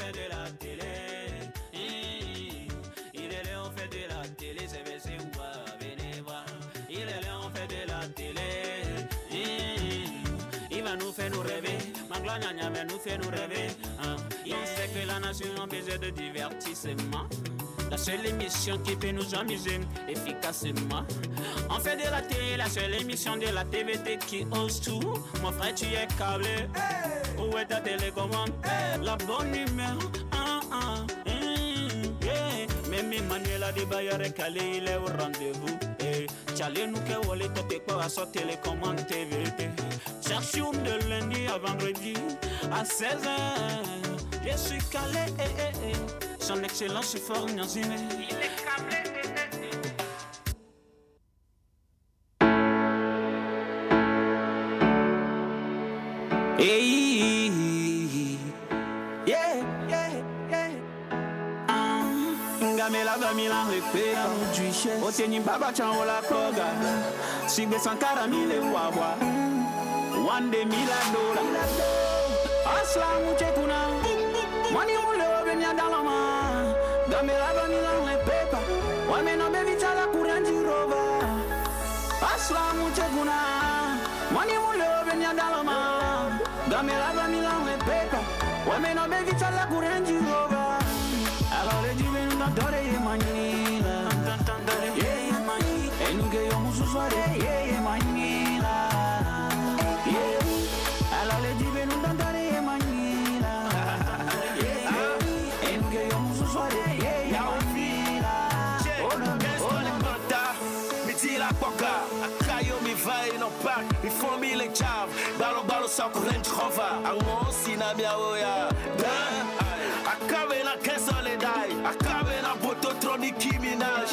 fait de la télé. Il est là, on fait de la télé, c'est quoi, venez voir. Il est là, on fait de la télé. Il va nous faire nous rêver. Mangla Nyanya va nous faire nous rêver. On sait que la nation a besoin de divertissement. La seule émission qui peut nous amuser efficacement. On fait de la télé, la seule émission de la TVT qui ose tout. Mon frère, tu es câblé. Hey! Où est ta télécommande? Hey! La bonne numéro. Yeah. Même Emmanuel a des bailleurs calé, il est au rendez-vous. Tchallé nous que wole te quoi à sa télécommande TVT. Chaque jour de lundi à vendredi à 16h. Je suis calé. Son excellence est fort Nyanzime. Il est câblé. Hey, yeah. Ngamela bamila repe. Oteni baba changola koga. Sigbe sankara mile wabwa. $1 million. Asla muche kuna. Money mule obenya dalama. Ngamela bamila repe. Wamena bevi chala kuranji roba. Asla muche kuna. Money mule obenya dalama. Gamela bamila repe. Wamena bevi chala kuranji roba. Alors les divins n'adorent Manila. Yeah, mani. Et nous gagnons musu soirée. Yeah, manila. Yeah. Alors les divins n'adorent Manila. Yeah. Et nous gagnons musu soirée. Yeah, manila. Oh non, me dit la coca. Akayo mi vai no park. Mi famille les chaves. Balo sans Range Rover. Ango sinamia oya. Akabe na kesole dai. Akabe na bototro Nicki Minaj.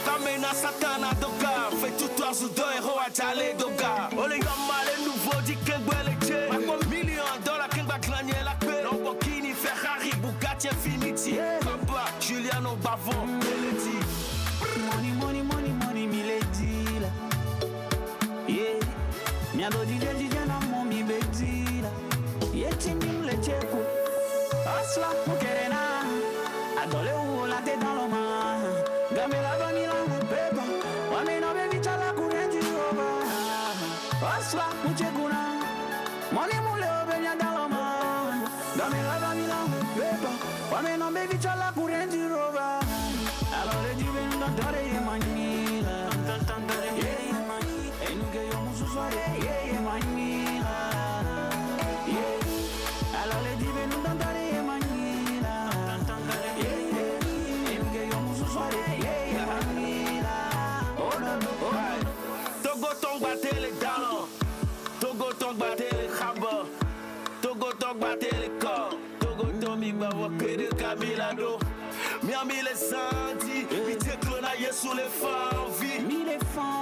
Kame na satana doka. Fais tout toi sous deux héros à Tchale doka. Ole yama le nouveau dit Kengwele Che. $1 million Kengba glagné la paix. Lamborghini, Ferrari, Bugatti, Infiniti. Papa, Giuliano Bavon, Melody. Money, milady la. Yeah. Miado DJ na momi bedi la. Yeti mim le cheku. Asla mukerena. Adole u la te dans le ma. Gamela bamila beba. Wamena bevi chala kurenji roba. Asla muchekuna. Money mule obenya dans le ma. Gamela bamila beba. Wamena bevi chala kurenji roba. Alors les divins d'adore Manila. Yeah, mani. Et nous gagnons musu soirée. Yeah, manila. Yeah. Alors les divins d'adore Manila. Yeah. Et nous gagnons musu soirée. Yeah, manila. Oh no. Togo tong batte les dallons. Togo tong batte les khabas. Togo tong batte les corps. Togo tong mi bawa que de Camilado. Miami les santi, mi te clonaille sur les femmes vie.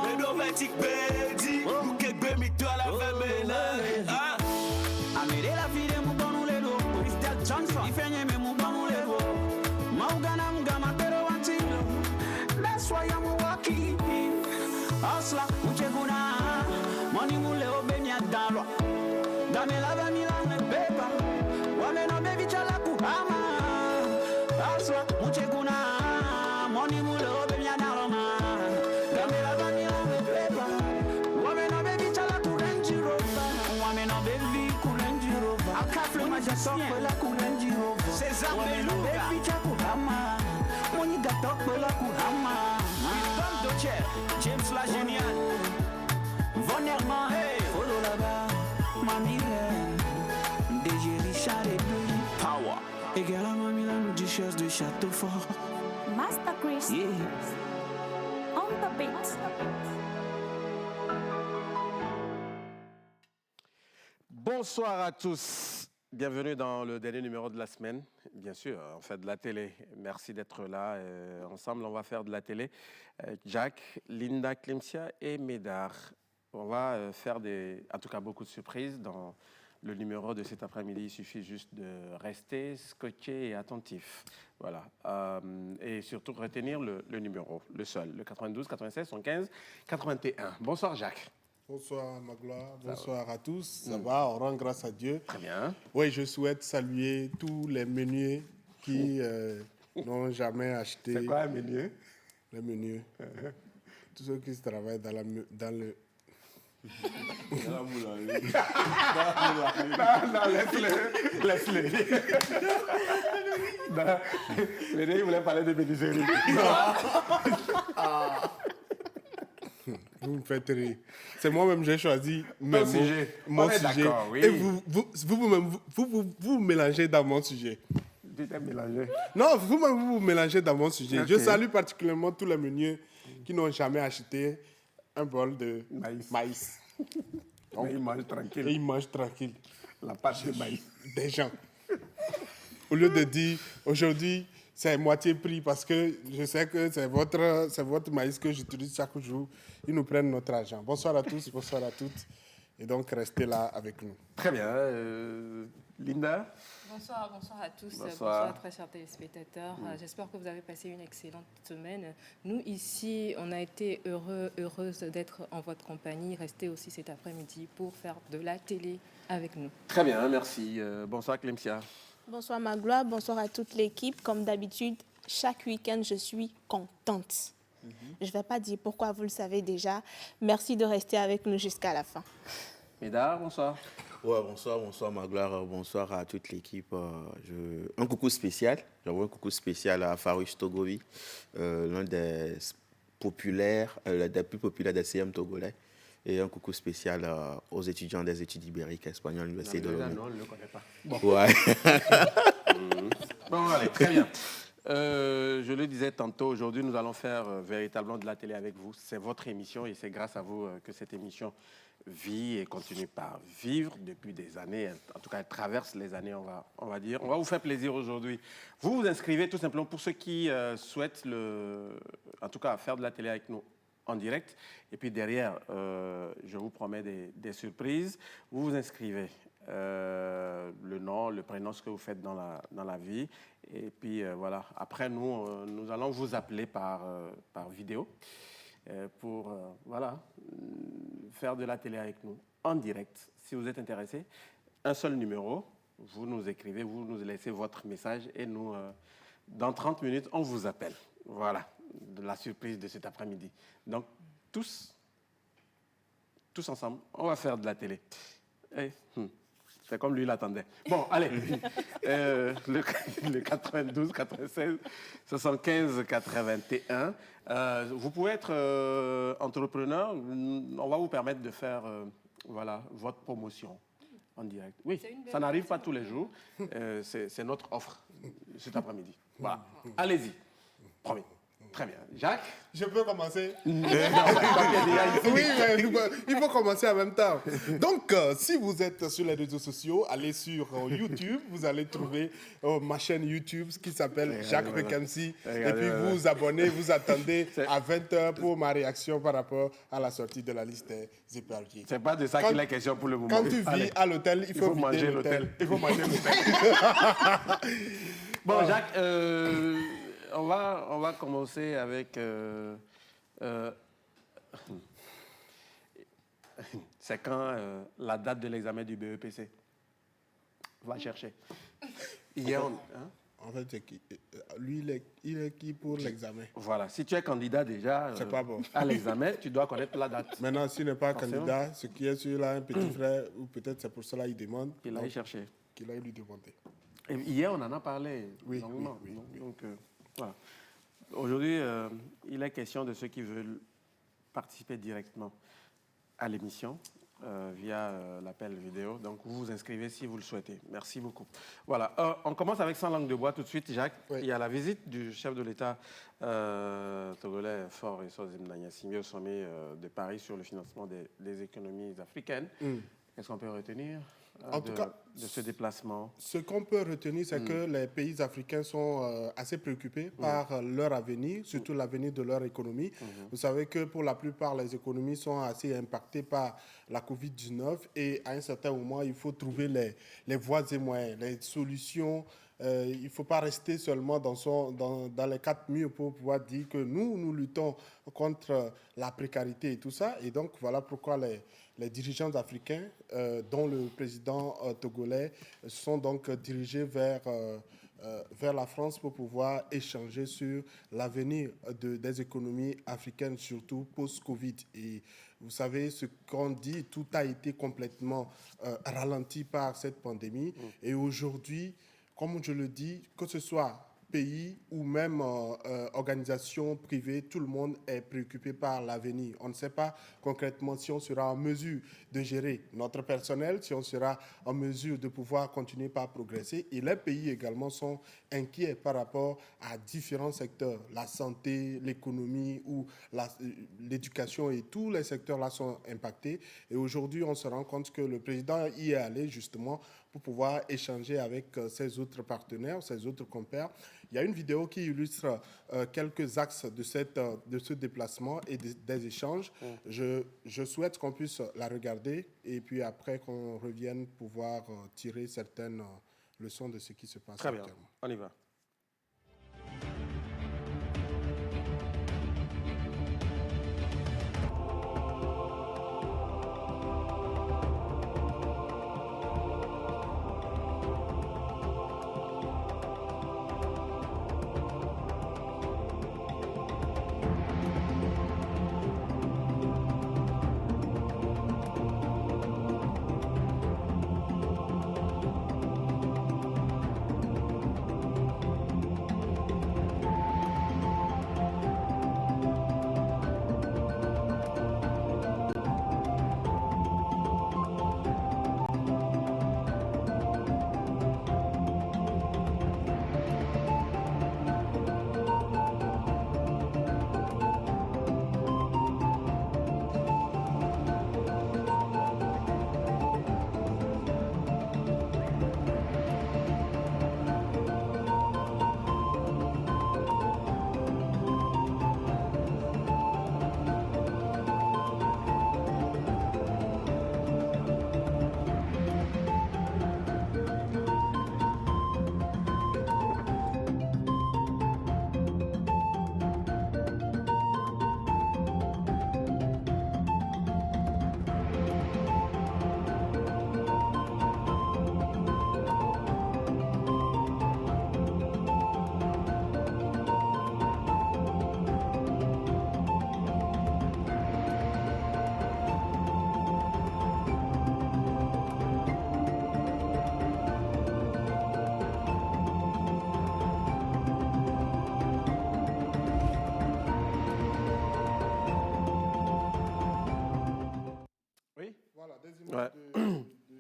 Mais novetic bedi, ou kegbe mi to la femela. Amere la fille mu bonu le do. Crystal Johnson, ifenye me mu bonu le do. Maugana mgama pero wanti. That's why I'm walking. Asla ucheguna, money mule obenya dalwa. Gamela bamila beba, wamena bebi chala kuhama. Asla ucheguna, money mule obenya dalwa. Gamela bamila beba, wamena bebi chala kurenji roba. Wamena bebi kurenji roba. Akafle majasokwe la kurenji roba. César Beluga, bebi chakuhama. Moni gatokwe la kuhama. James la génial. Von Herman, hey, follow là-bas. Mamie Reine, DG Richard et Billy Power. Égal à Mamie la duchesse de Châteaufort. Master Chris. Yeah. On the beat. Bonsoir à tous. Bienvenue dans le dernier numéro de la semaine. Bien sûr, on fait de la télé. Merci d'être là. Ensemble, on va faire de la télé. Jack, Linda, Clemcia et Médard. On va faire en tout cas beaucoup de surprises dans le numéro de cet après-midi. Il suffit juste de rester scotché et attentif. Voilà. Et surtout retenir le numéro, le seul, le 92, 96, 75, 81. Bonsoir Jacques. Bonsoir Magloire, bonsoir à tous. Ça va, on rend grâce à Dieu. Très bien. Oui, je souhaite saluer tous les meuniers qui n'ont jamais acheté. C'est quoi un meunier? Les meuniers. Tous ceux qui travaillent dans le. Non, laisse-le. Il voulait parler de menuiserie. Vous me faites rire. C'est moi-même qui j'ai choisi Ton sujet. mon On est sujet. d'accord, oui. Et vous mélangez dans mon sujet. Tu t'es mélangé. Non, vous-même vous mélangez dans mon sujet. Ok. Je salue particulièrement tous les meuniers qui n'ont jamais acheté un bol de maïs. Mais il mange Et tranquille. ils mangent tranquille. La pâte de maïs. Des gens. Au lieu de dire aujourd'hui c'est moitié prix parce que je sais que c'est votre maïs que j'utilise chaque jour, ils nous prennent notre argent. Bonsoir à tous, bonsoir à toutes. Et donc restez là avec nous. Très bien. Linda? Bonsoir, bonsoir à tous. Bonsoir. Bonsoir très chers téléspectateurs. J'espère que vous avez passé une excellente semaine. Nous, ici, on a été heureuses d'être en votre compagnie. Restez aussi cet après-midi pour faire de la télé avec nous. Très bien, merci. Bonsoir Clemcia. Bonsoir Magloire, bonsoir à toute l'équipe. Comme d'habitude, chaque week-end, je suis contente. Je ne vais pas dire pourquoi, vous le savez déjà. Merci de rester avec nous jusqu'à la fin. Médard, bonsoir. Ouais, bonsoir Magloire, bonsoir à toute l'équipe. Un coucou spécial, j'envoie un coucou spécial à Farouche Togovi, l'un des plus populaires des CM togolais. Et un coucou spécial aux étudiants des études ibériques espagnoles à l'Université de Lomé. Non, on ne le connaît pas. Bon, Ouais. Bon allez, très bien. Je le disais tantôt, aujourd'hui, nous allons faire véritablement de la télé avec vous. C'est votre émission et c'est grâce à vous que cette émission vit et continue par vivre depuis des années. En tout cas, elle traverse les années, on va dire. On va vous faire plaisir aujourd'hui. Vous vous inscrivez tout simplement pour ceux qui souhaitent, en tout cas, faire de la télé avec nous en direct. Et puis derrière, je vous promets des surprises. Vous vous inscrivez. Le nom, le prénom, ce que vous faites dans la vie. Et puis voilà, après nous allons vous appeler par vidéo pour voilà, faire de la télé avec nous en direct. Si vous êtes intéressé, un seul numéro, vous nous écrivez, vous nous laissez votre message et nous, dans 30 minutes, on vous appelle. Voilà, de la surprise de cet après-midi. Donc, tous ensemble, on va faire de la télé. C'est comme lui l'attendait. Bon, allez. Le 92, 96, 75, 81. Vous pouvez être entrepreneur. On va vous permettre de faire voilà, votre promotion en direct. Oui, ça n'arrive pas tous les jours. C'est notre offre cet après-midi. Voilà. Allez-y. Promis. Très bien. Jacques? Je peux commencer? Oui, mais il faut commencer en même temps. Donc, si vous êtes sur les réseaux sociaux, allez sur YouTube, vous allez trouver ma chaîne YouTube qui s'appelle Jacques Bekemsi. Et puis vous vous abonnez, vous attendez à 20h pour ma réaction par rapport à la sortie de la liste des épargnés. C'est pas de ça qu'il est question pour le moment. Quand tu vis à l'hôtel, il faut manger l'hôtel. Il faut manger l'hôtel. Bon, Jacques, on va commencer avec... c'est quand la date de l'examen du BEPC? Va chercher. Hier, En fait, c'est qui? Lui, il est qui pour l'examen? voilà, si tu es candidat déjà C'est pas bon. à l'examen, tu dois connaître la date. Maintenant, s'il n'est pas Forcément. candidat, ce qui est sur là, un petit frère, ou peut-être c'est pour cela qu'il demande. Il aille chercher. Qu'il aille lui demander. Et hier, on en a parlé Oui, longuement. oui. Donc, voilà. Aujourd'hui, il est question de ceux qui veulent participer directement à l'émission via l'appel vidéo. Donc, vous vous inscrivez si vous le souhaitez. Merci beaucoup. Voilà. On commence avec Sans langue de bois tout de suite, Jacques. Oui. Il y a la visite du chef de l'État togolais Faure Essozimna Gnassingbé au sommet de Paris sur le financement des économies africaines. Qu'est-ce qu'on peut retenir En tout cas, de ce déplacement? Ce qu'on peut retenir, c'est que les pays africains sont assez préoccupés par leur avenir, surtout l'avenir de leur économie. Vous savez que pour la plupart, les économies sont assez impactées par la COVID-19 et à un certain moment, il faut trouver les voies et moyens, les solutions. Il ne faut pas rester seulement dans les quatre murs pour pouvoir dire que nous luttons contre la précarité et tout ça. Et donc, voilà pourquoi les dirigeants africains, dont le président togolais, sont donc dirigés vers la France pour pouvoir échanger sur l'avenir des économies africaines, surtout post-Covid. Et vous savez, ce qu'on dit, tout a été complètement ralenti par cette pandémie. Et aujourd'hui, comme je le dis, que ce soit pays ou même organisations privées, tout le monde est préoccupé par l'avenir. On ne sait pas concrètement si on sera en mesure de gérer notre personnel, si on sera en mesure de pouvoir continuer par progresser. Et les pays également sont inquiets par rapport à différents secteurs, la santé, l'économie ou l'éducation, et tous les secteurs-là sont impactés. Et aujourd'hui, on se rend compte que le président y est allé justement pour pouvoir échanger avec ses autres partenaires, ses autres compères. Il y a une vidéo qui illustre quelques axes de ce déplacement et des échanges. Je souhaite qu'on puisse la regarder et puis après qu'on revienne pouvoir tirer certaines leçons de ce qui se passe. Très bien, on y va.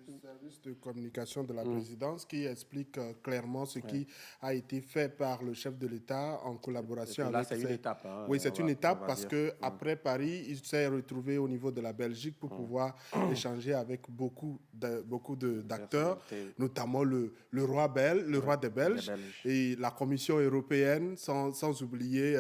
Du service de communication de la présidence qui explique clairement ce qui a été fait par le chef de l'État en collaboration là, avec... c'est une étape. Hein, oui, c'est une étape parce qu'après Paris, il s'est retrouvé au niveau de la Belgique pour pouvoir échanger avec beaucoup d'acteurs, notamment le roi des Belges, et la Commission européenne, sans oublier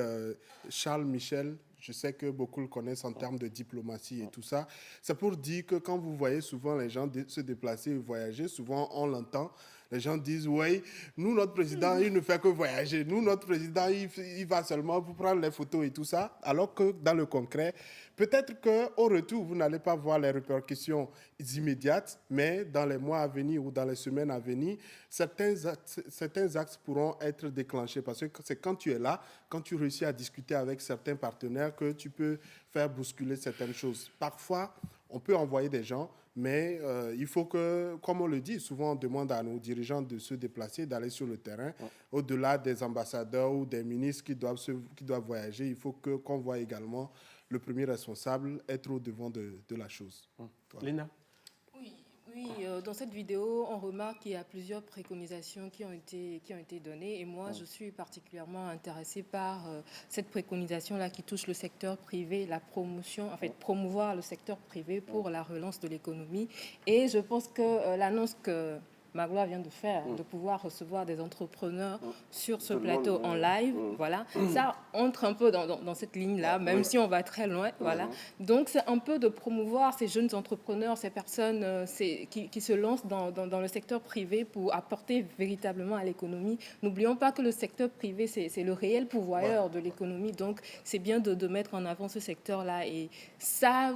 Charles Michel. Je sais que beaucoup le connaissent en termes de diplomatie et tout ça. C'est pour dire que quand vous voyez souvent les gens se déplacer et voyager, souvent on l'entend, les gens disent, oui, nous, notre président, il ne fait que voyager. Nous, notre président, il va seulement pour prendre les photos et tout ça. Alors que dans le concret, peut-être qu'au retour, vous n'allez pas voir les répercussions immédiates, mais dans les mois à venir ou dans les semaines à venir, certains axes pourront être déclenchés. Parce que c'est quand tu es là, quand tu réussis à discuter avec certains partenaires, que tu peux faire bousculer certaines choses. Parfois, on peut envoyer des gens, mais il faut que, comme on le dit, souvent on demande à nos dirigeants de se déplacer, d'aller sur le terrain. Au-delà des ambassadeurs ou des ministres qui doivent voyager, il faut qu'on voit également le premier responsable être au devant de la chose. Voilà. Lina? Oui, dans cette vidéo, on remarque qu'il y a plusieurs préconisations qui ont été données. Et moi, je suis particulièrement intéressée par cette préconisation-là qui touche le secteur privé, la promotion, en fait, promouvoir le secteur privé pour la relance de l'économie. Et je pense que l'annonce que Magloire vient de faire, de pouvoir recevoir des entrepreneurs sur ce plateau en live. Voilà. Ça entre un peu dans cette ligne-là, même si on va très loin. Voilà. Donc, c'est un peu de promouvoir ces jeunes entrepreneurs, ces personnes qui se lancent dans le secteur privé pour apporter véritablement à l'économie. N'oublions pas que le secteur privé, c'est le réel pourvoyeur de l'économie. Donc, c'est bien de mettre en avant ce secteur-là. Et ça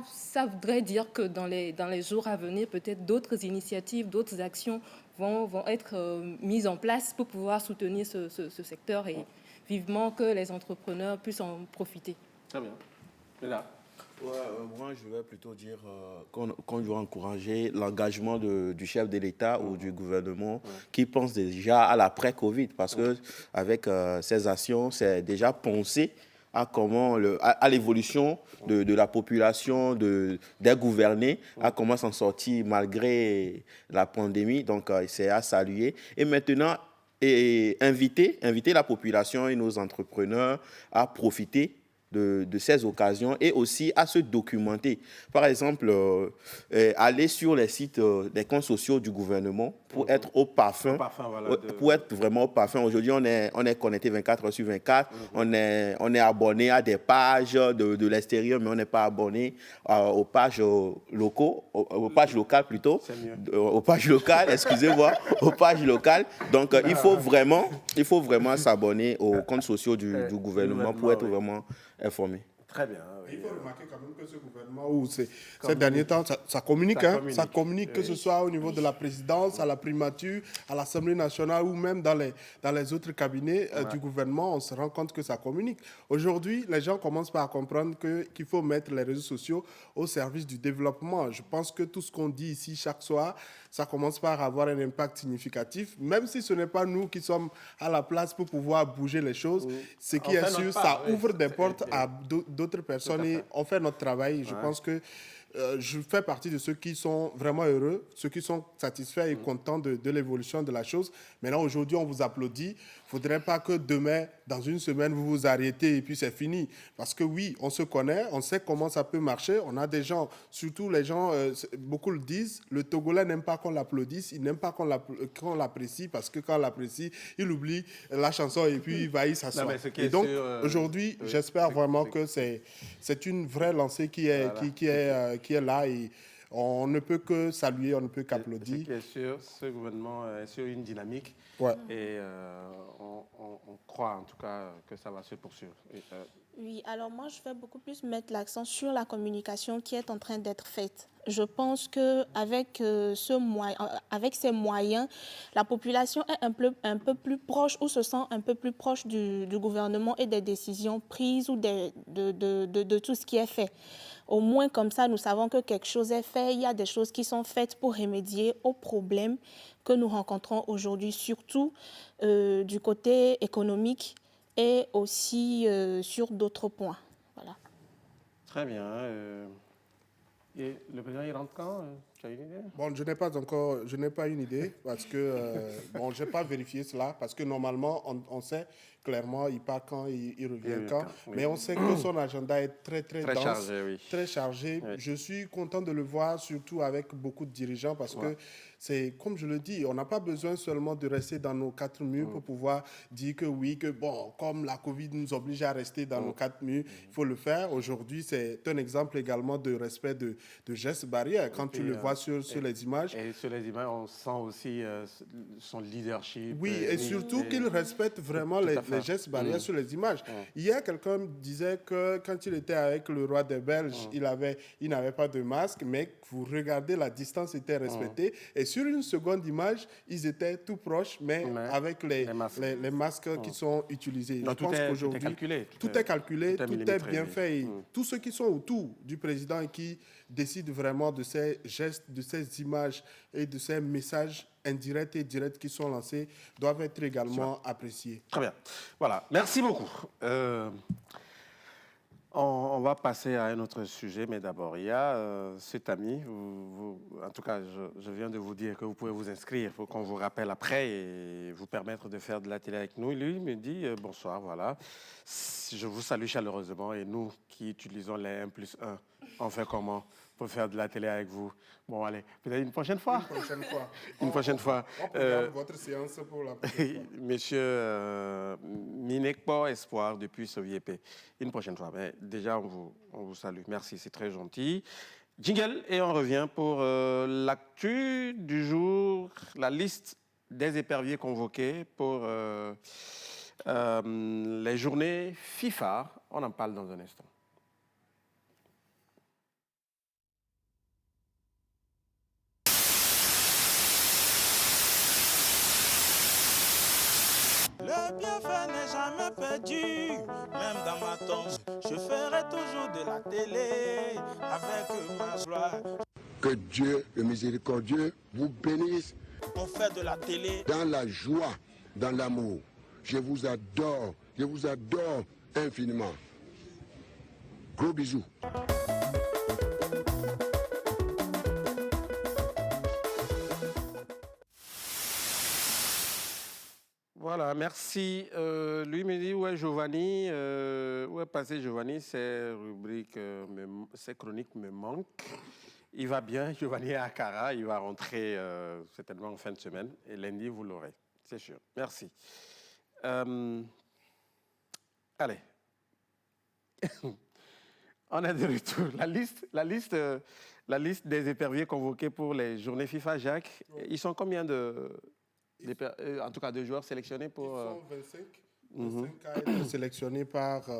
voudrait dire que dans les jours à venir, peut-être d'autres initiatives, d'autres actions vont être mises en place pour pouvoir soutenir ce secteur et vivement que les entrepreneurs puissent en profiter. Très bien. Et là, moi, je vais plutôt dire qu'on doit encourager l'engagement du chef de l'État ou du gouvernement qui pense déjà à l'après-Covid. Parce que avec ces actions, c'est déjà pensé à l'évolution de la population, des gouvernés, à comment s'en sortir malgré la pandémie. Donc, c'est à saluer. Et maintenant, inviter la population et nos entrepreneurs à profiter de ces occasions et aussi à se documenter. Par exemple, aller sur les sites des comptes sociaux du gouvernement pour être au parfum, pour être vraiment au parfum. Aujourd'hui, on est connecté 24 heures sur 24, on est abonné à des pages de l'extérieur, mais on n'est pas abonné aux pages aux pages locales plutôt. Aux pages locales, excusez-moi, aux pages locales. Donc, il faut vraiment s'abonner aux comptes sociaux du gouvernement pour être vraiment informé. Très bien. Il faut remarquer quand même que ce gouvernement, ces derniers temps, ça communique. Ça communique, que ce soit au niveau de la présidence, à la primature, à l'Assemblée nationale ou même dans les autres cabinets du gouvernement, on se rend compte que ça communique. Aujourd'hui, les gens commencent par comprendre qu'il faut mettre les réseaux sociaux au service du développement. Je pense que tout ce qu'on dit ici chaque soir, ça commence par avoir un impact significatif, même si ce n'est pas nous qui sommes à la place pour pouvoir bouger les choses. Ce qui est sûr, ça ouvre des portes à d'autres personnes et on fait notre travail. Je pense que je fais partie de ceux qui sont vraiment heureux, ceux qui sont satisfaits et contents de l'évolution de la chose. Maintenant, aujourd'hui, on vous applaudit. Il ne faudrait pas que demain, dans une semaine, vous vous arrêtez et puis c'est fini. Parce que oui, on se connaît, on sait comment ça peut marcher. On a des gens, surtout les gens, beaucoup le disent, le Togolais n'aime pas qu'on l'applaudisse, il n'aime pas qu'on l'apprécie parce que quand on l'apprécie, il oublie la chanson et puis il va y s'asseoir. Et donc, aujourd'hui, j'espère vraiment que c'est une vraie lancée qui est là et on ne peut que saluer, on ne peut qu'applaudir. Ce qui est sûr, ce gouvernement est sur une dynamique et on croit en tout cas que ça va se poursuivre. Oui, alors moi, je vais beaucoup plus mettre l'accent sur la communication qui est en train d'être faite. Je pense qu'avec avec ces moyens, la population est un peu plus proche ou se sent un peu plus proche du gouvernement et des décisions prises ou de tout ce qui est fait. Au moins, comme ça, nous savons que quelque chose est fait. Il y a des choses qui sont faites pour remédier aux problèmes que nous rencontrons aujourd'hui, surtout du côté économique et aussi sur d'autres points. Voilà. Très bien. Et le président, il rentre quand tu as une idée? Bon, je n'ai pas une idée parce que, je n'ai pas vérifié cela parce que normalement, on sait clairement, il part quand, il revient quand. Mais on sait que son agenda est très dense, chargé, très chargé. Oui. Je suis content de le voir, surtout avec beaucoup de dirigeants parce que c'est, comme je le dis, on n'a pas besoin seulement de rester dans nos quatre murs pour pouvoir dire que oui, que bon, comme la Covid nous oblige à rester dans nos quatre murs, il faut le faire. Aujourd'hui, c'est un exemple également de respect de gestes barrières. Quand tu le vois sur les images. Et sur les images, on sent aussi son leadership. Oui, et surtout qu'il respecte vraiment les gestes barrières sur les images. Hier, quelqu'un disait que quand il était avec le roi des Belges, il n'avait pas de masque, mais vous regardez, la distance était respectée. Et sur une seconde image, ils étaient tout proches, mais avec les masques qui sont utilisés. Donc, je pense qu'aujourd'hui, tout est calculé, tout est bien fait. Et tous ceux qui sont autour du président et qui décident vraiment de ces gestes, de ces images et de ces messages indirects et directs qui sont lancés doivent être également appréciés. Très bien. Voilà. Merci beaucoup. On va passer à un autre sujet, mais d'abord, il y a cet ami, en tout cas, je viens de vous dire que vous pouvez vous inscrire pour qu'on vous rappelle après et vous permettre de faire de la télé avec nous. Lui me dit bonsoir, voilà. Je vous salue chaleureusement et nous qui utilisons les 1+1, on fait comment? pour faire de la télé avec vous. Bon, allez, peut-être une prochaine fois. Une prochaine fois. Une prochaine fois. On programme votre séance pour la prochaine fois. Monsieur Minekpo Espoir depuis Soviépe. Une prochaine fois. Mais déjà, on vous salue. Merci, c'est très gentil. Jingle, et on revient pour l'actu du jour, la liste des éperviers convoqués pour les journées FIFA. On en parle dans un instant. Le bienfait n'est jamais perdu, même dans ma tombe. Je ferai toujours de la télé avec ma joie. Que Dieu, le miséricordieux, vous bénisse. On fait de la télé Dans la joie, dans l'amour. Je vous adore infiniment. Gros bisous. Voilà, merci. Lui me dit, ouais, Giovanni, où est passé Giovanni? Ces rubriques, ces chroniques me manquent. Il va bien, Giovanni est à Cara, il va rentrer certainement en fin de semaine. Et lundi, vous l'aurez, c'est sûr. Merci. Allez. On est de retour. La liste des éperviers convoqués pour les journées FIFA, Jacques, ils sont combien en tout cas de joueurs sélectionnés pour... Ils sont 25 à être sélectionnés par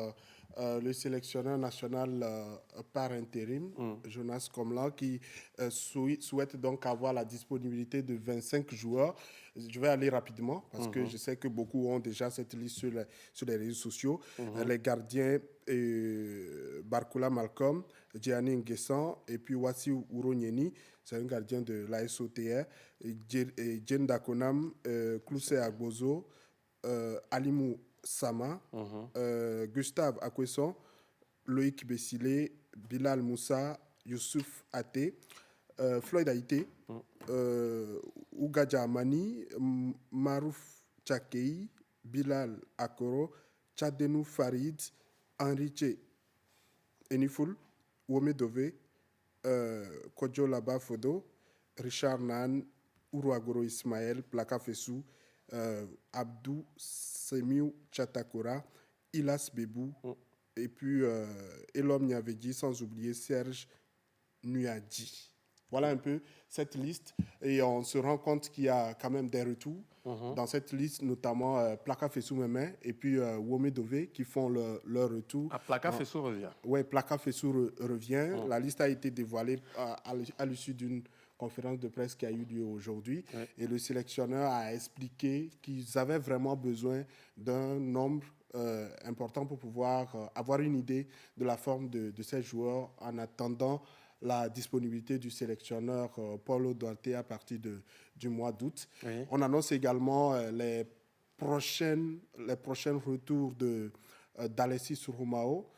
le sélectionneur national par intérim, Jonas Komla, qui souhaite donc avoir la disponibilité de 25 joueurs. Je vais aller rapidement parce que je sais que beaucoup ont déjà cette liste sur les réseaux sociaux. Les gardiens, Barcola Malcolm, Gianni Nguessan et puis Wassi Uronyeni, c'est un gardien de la SOTR, Jen Dakonam, Klousé Agbozo, Alimou Sama, Gustave Akwesson, Loïc Bessilé, Bilal Moussa, Youssouf Até, Floyd Haïté, Ougadja Amani, Marouf Tchakei, Bilal Akoro, Tchadenou Farid, Henrique Enifoul, Wome Dove, Kodjo Laba Fodo, Richard Nan, Uruagoro Ismaël, Plaka Fessou, Abdou Semiou Chatakora, Ilas Bebou, et puis Elom Nyavedi, sans oublier Serge Nuyadi. Voilà un peu cette liste. Et on se rend compte qu'il y a quand même des retours dans cette liste, notamment Plaka Fessou Memé et puis Wome Dove qui font leur retour. Ah, Plaka Fessou revient. Oui, Plaka Fessou revient. La liste a été dévoilée à l'issue d'une conférence de presse qui a eu lieu aujourd'hui. Et le sélectionneur a expliqué qu'ils avaient vraiment besoin d'un nombre important pour pouvoir avoir une idée de la forme de ces joueurs en attendant la disponibilité du sélectionneur Paulo Duarte à partir du mois d'août. On annonce également les prochains retours d'Alexis Roumao,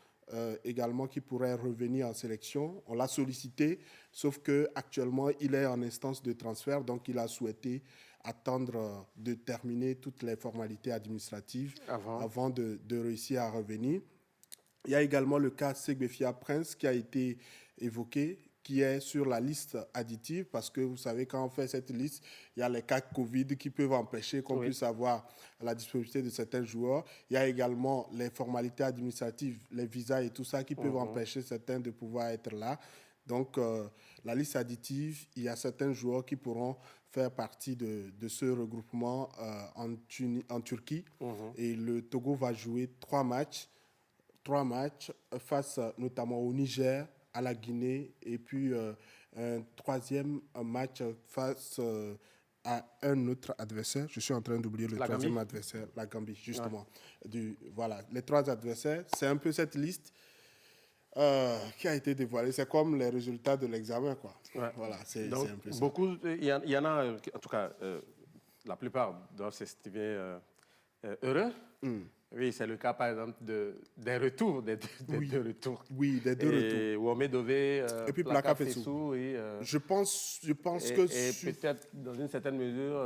également qui pourrait revenir en sélection. On l'a sollicité, sauf qu'actuellement, il est en instance de transfert, donc il a souhaité attendre de terminer toutes les formalités administratives avant de réussir à revenir. Il y a également le cas Segbefia Prince qui a été évoqué, qui est sur la liste additive, parce que vous savez, quand on fait cette liste, il y a les cas Covid qui peuvent empêcher qu'on puisse avoir la disponibilité de certains joueurs. Il y a également les formalités administratives, les visas et tout ça qui peuvent empêcher certains de pouvoir être là. Donc, la liste additive, il y a certains joueurs qui pourront faire partie de ce regroupement en Turquie. Et le Togo va jouer 3 matchs face notamment au Niger, à la Guinée, et puis un troisième match face à un autre adversaire. Je suis en train d'oublier le troisième adversaire, la Gambie, justement. Voilà, les 3 adversaires, c'est un peu cette liste qui a été dévoilée. C'est comme les résultats de l'examen, quoi. Voilà, c'est un peu ça. Il y en a, en tout cas, la plupart doivent s'estimer heureux. Oui, c'est le cas, par exemple, des retours, des deux retours. Oui, des deux retours. Et Wome Dove, et puis Plaka Fessou. Je pense que... Et peut-être, dans une certaine mesure,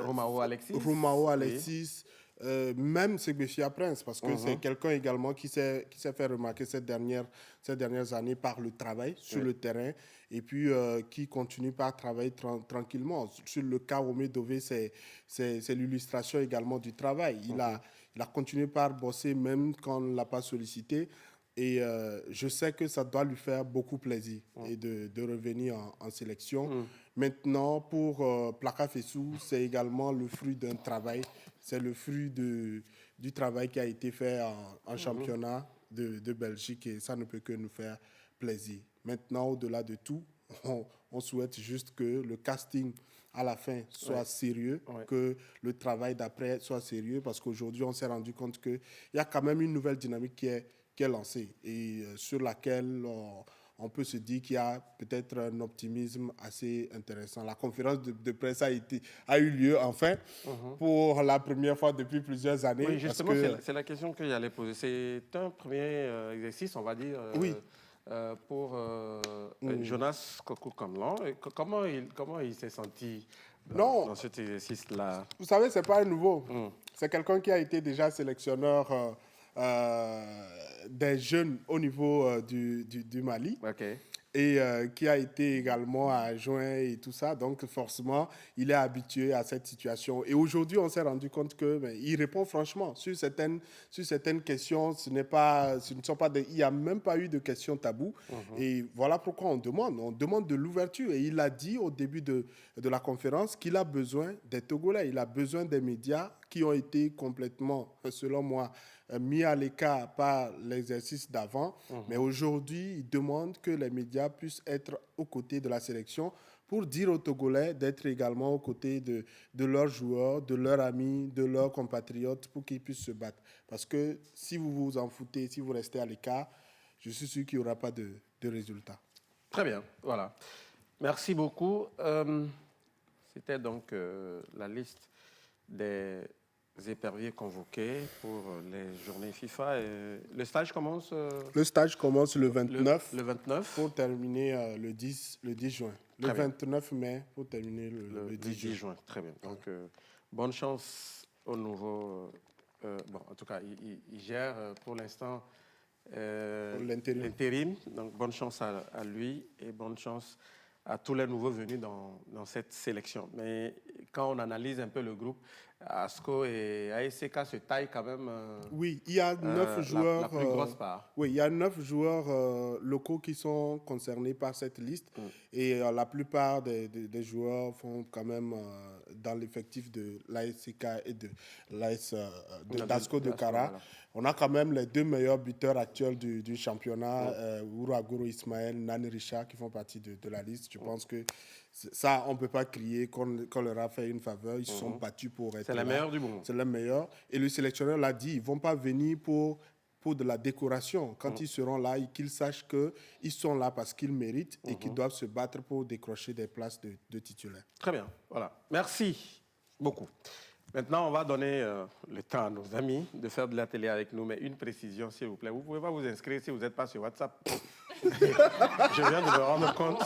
Roumao Alexis. Roumao Alexis, même Ségbéfia Prince, parce que c'est quelqu'un également qui s'est fait remarquer ces dernières années par le travail sur le terrain, et puis qui continue par travailler tranquillement. Sur le cas Romé Dové, c'est l'illustration également du travail. Il a continué par bosser même quand on ne l'a pas sollicité. Et je sais que ça doit lui faire beaucoup plaisir et de revenir en sélection. Maintenant, pour Plaka Fessou, c'est également le fruit d'un travail. C'est le fruit du travail qui a été fait en championnat de Belgique, et ça ne peut que nous faire plaisir. Maintenant, au-delà de tout, on souhaite juste que le casting à la fin soit sérieux, que le travail d'après soit sérieux, parce qu'aujourd'hui, on s'est rendu compte qu'il y a quand même une nouvelle dynamique qui est lancée et sur laquelle on peut se dire qu'il y a peut-être un optimisme assez intéressant. La conférence de presse a eu lieu enfin pour la première fois depuis plusieurs années. Oui, justement, c'est la question que j'allais poser. C'est un premier exercice, on va dire, pour Jonas Kokou-Kamlan. Comment il s'est senti dans cet exercice-là? Vous savez, ce n'est pas un nouveau. C'est quelqu'un qui a été déjà sélectionneur des jeunes au niveau du Mali. Et qui a été également adjoint et tout ça. Donc, forcément, il est habitué à cette situation. Et aujourd'hui, on s'est rendu compte qu'il répond franchement. Sur certaines questions, il n'y a même pas eu de questions taboues. Et voilà pourquoi on demande de l'ouverture. Et il a dit au début de la conférence qu'il a besoin des Togolais. Il a besoin des médias qui ont été complètement, selon moi, mis à l'écart par l'exercice d'avant. Mais aujourd'hui, il demande que les médias puissent être aux côtés de la sélection pour dire aux Togolais d'être également aux côtés de leurs joueurs, de leurs amis, de leurs compatriotes, pour qu'ils puissent se battre. Parce que si vous vous en foutez, si vous restez à l'écart, je suis sûr qu'il n'y aura pas de résultat. Très bien, voilà. Merci beaucoup. C'était donc la liste des éperviers convoqués pour les journées FIFA. Et le stage commence Le stage commence le 29. Le 29. Pour terminer le 10 juin. Le 29 mai pour terminer le 10 juin. Très bien. Donc, bonne chance au nouveau... en tout cas, il gère pour l'instant l'intérim. Donc, bonne chance à lui et bonne chance à tous les nouveaux venus dans cette sélection. Mais quand on analyse un peu le groupe, ASCO et ASCK se taillent quand même. Oui, il y a 9 joueurs. La plus grosse part. Oui, il y a 9 joueurs locaux qui sont concernés par cette liste. Et la plupart des joueurs font quand même dans l'effectif de l'ASCK et de d'ASCO de Kara. Voilà. On a quand même les 2 meilleurs buteurs actuels du championnat, Ouragoro Ismaël, Nani Richard, qui font partie de la liste. Je pense que ça, on ne peut pas crier qu'on leur a fait une faveur. Ils se sont battus pour être là. C'est les meilleurs du monde. C'est les meilleurs. Et le sélectionneur l'a dit, ils ne vont pas venir pour de la décoration. Quand ils seront là, qu'ils sachent qu'ils sont là parce qu'ils méritent et qu'ils doivent se battre pour décrocher des places de titulaires. Très bien. Voilà. Merci beaucoup. Maintenant, on va donner le temps à nos amis de faire de la télé avec nous. Mais une précision, s'il vous plaît. Vous ne pouvez pas vous inscrire si vous n'êtes pas sur WhatsApp. Je viens de me rendre compte.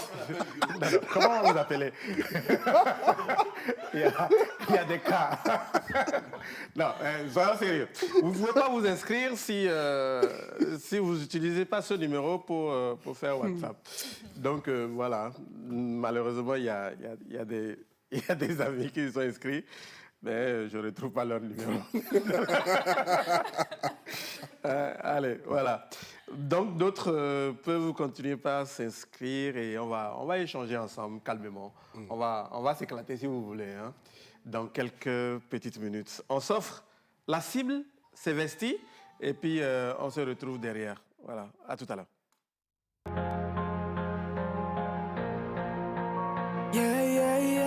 Comment on vous appelez? il y a des cas. Non, soyons sérieux. Vous ne pouvez pas vous inscrire si vous n'utilisez pas ce numéro pour faire WhatsApp. Donc, voilà. Malheureusement, il y a des amis qui sont inscrits. Mais je ne retrouve pas leur numéro. Allez, voilà. Donc, d'autres peuvent continuer par s'inscrire et on va échanger ensemble calmement. On va s'éclater si vous voulez, hein, dans quelques petites minutes. On s'offre la cible, c'est vesti, et puis on se retrouve derrière. Voilà, à tout à l'heure. Yeah, yeah, yeah.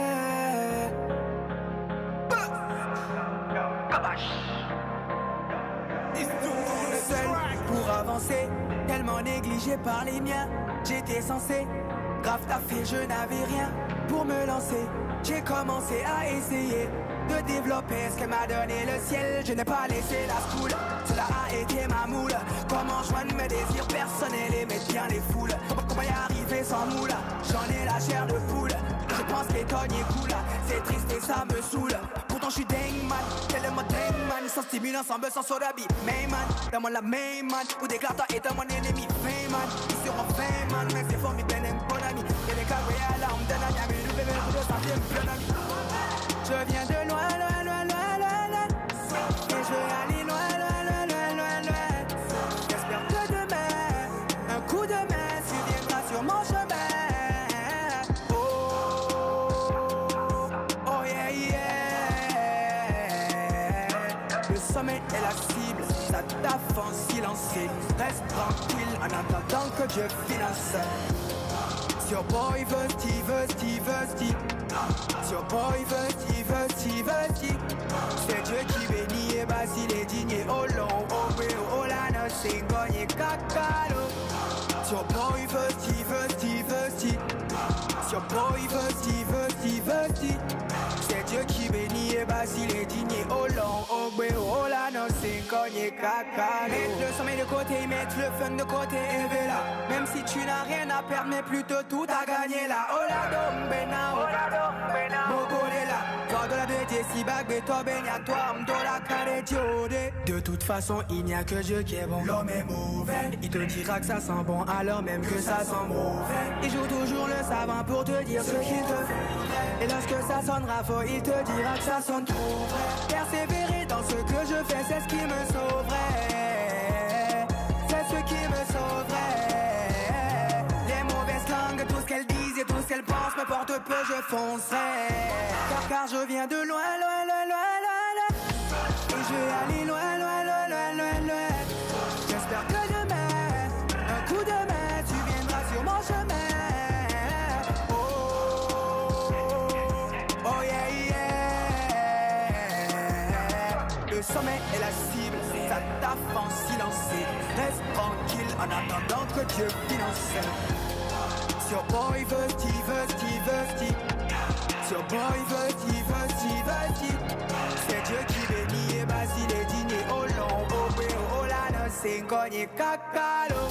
Pour avancer, tellement négligé par les miens. J'étais censé, grave taffé, je n'avais rien pour me lancer. J'ai commencé à essayer de développer ce que m'a donné le ciel. Je n'ai pas laissé la school, cela a été ma moule. Comment joindre mes désirs personnels et mettre bien les foules. Comment y arriver sans moule, j'en ai la chair de poule. Je pense que les cognes est cool, c'est triste et ça me saoule. Pourtant je suis dang man, tellement dang man. sans stimulant, sans besoin, sans soda, Mayman, donne-moi la Mayman. Ou déclare-toi étant mon ennemi, Fayman. Ils seront Fayman, mais c'est fort, mi ben un bon ami. Et les cagouilles à l'arme d'un ami, mais nous bébés, nous deux, ça vient bien ami. Je viens de loin, loin, loin, loin, loin, loin. Et je vais aller loin, loin, loin, loin, loin, loin. J'espère que demain, un coup de main, tu viendras sur mon chemin. Le sommet est la cible, ça taffe en silencieux. Reste tranquille en attendant que Dieu finance. Si your boy veut, Steve. Si your boy veut, Steve. C'est Dieu qui bénit et Basile est digne. Oh long, oh oui, oh la no, c'est gagné cacalo. Si your boy veut, Steve. Si your boy veut, Steve. C'est Dieu qui bénit et Basile est digne. Oh long, oh oui, oh la no, c'est gagné cacalo. Mettre le sommet de côté, mettre le fun de côté, et là. Même si tu n'as rien à perdre, mais plutôt tout à gagner là. Oh la dombena, oh la dombena. Mogolela, toi de la dédié, si bagbe, toi baigne toi, m'dola carré diodé. De toute façon, il n'y a que Dieu qui est bon. L'homme est mauvais, il te dira que ça sent bon, alors même que ça sent mauvais. Il joue toujours le savant pour te dire ce qu'il te fait. Et lorsque ça sonnera faux, il te dira que ça sonne trop vrai. Persévérer dans ce que je fais, c'est ce qui me sauverait. C'est ce qui me sauverait. Les mauvaises langues, tout ce qu'elles disent et tout ce qu'elles pensent me porte peu, je foncerai. Car je viens de loin, loin, loin, loin, loin, loin. Et je vais aller loin, loin, loin, loin, loin, loin. J'espère que demain, un coup de main, tu viendras sur mon chemin. Oh yeah, yeah. Le sommet est la cible, ça taffe en silencieux. Reste tranquille en attendant que Dieu finance. Si your boy veut, Steve. Si your boy veut, Steve. C'est Dieu qui bénit et Basile est digne. Oh long, oh oui, oh la no, c'est gagné cacalo.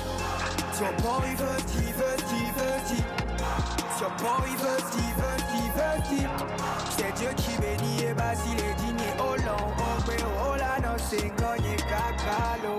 Si your boy veut, Steve. Si your boy veut, Steve. C'est Dieu qui bénit et Basile est digne. Oh long, oh oui, oh la no, c'est gagné cacalo.